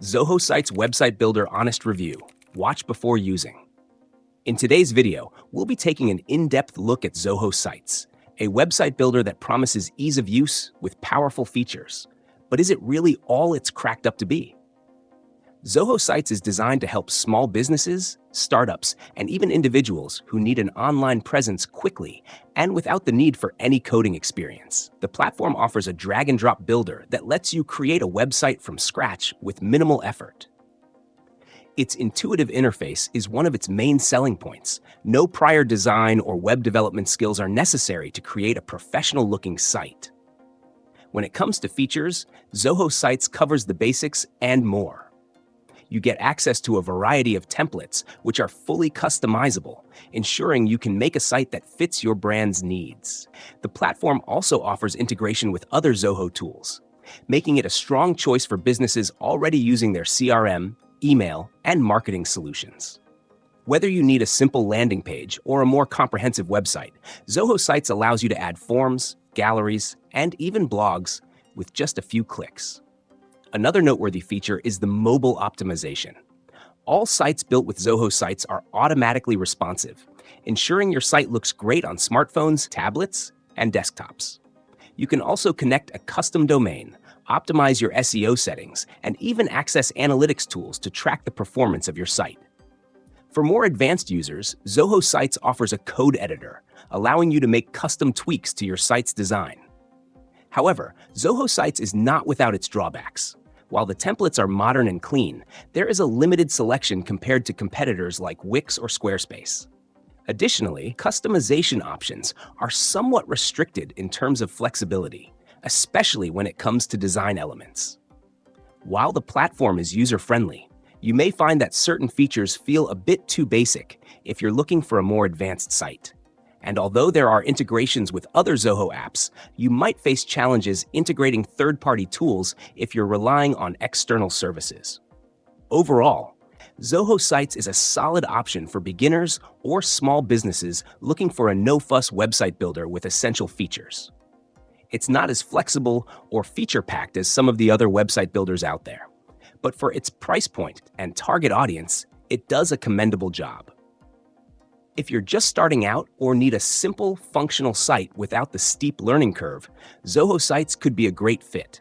Zoho Site's website builder honest review. Watch before using. In today's video, we'll be taking an in-depth look at Zoho Sites, a website builder that promises ease of use with powerful features. But is it really all it's cracked up to be? Zoho Sites is designed to help small businesses, startups, and even individuals who need an online presence quickly and without the need for any coding experience. The platform offers a drag-and-drop builder that lets you create a website from scratch with minimal effort. Its intuitive interface is one of its main selling points. No prior design or web development skills are necessary to create a professional-looking site. When it comes to features, Zoho Sites covers the basics and more. You get access to a variety of templates, which are fully customizable, ensuring you can make a site that fits your brand's needs. The platform also offers integration with other Zoho tools, making it a strong choice for businesses already using their CRM, email, and marketing solutions. Whether you need a simple landing page or a more comprehensive website, Zoho Sites allows you to add forms, galleries, and even blogs with just a few clicks. Another noteworthy feature is the mobile optimization. All sites built with Zoho Sites are automatically responsive, ensuring your site looks great on smartphones, tablets, and desktops. You can also connect a custom domain, optimize your SEO settings, and even access analytics tools to track the performance of your site. For more advanced users, Zoho Sites offers a code editor, allowing you to make custom tweaks to your site's design. However, Zoho Sites is not without its drawbacks. While the templates are modern and clean, there is a limited selection compared to competitors like Wix or Squarespace. Additionally, customization options are somewhat restricted in terms of flexibility, especially when it comes to design elements. While the platform is user-friendly, you may find that certain features feel a bit too basic if you're looking for a more advanced site. And although there are integrations with other Zoho apps, you might face challenges integrating third-party tools if you're relying on external services. Overall, Zoho Sites is a solid option for beginners or small businesses looking for a no-fuss website builder with essential features. It's not as flexible or feature-packed as some of the other website builders out there, but for its price point and target audience, it does a commendable job. If you're just starting out or need a simple, functional site without the steep learning curve, Zoho Sites could be a great fit.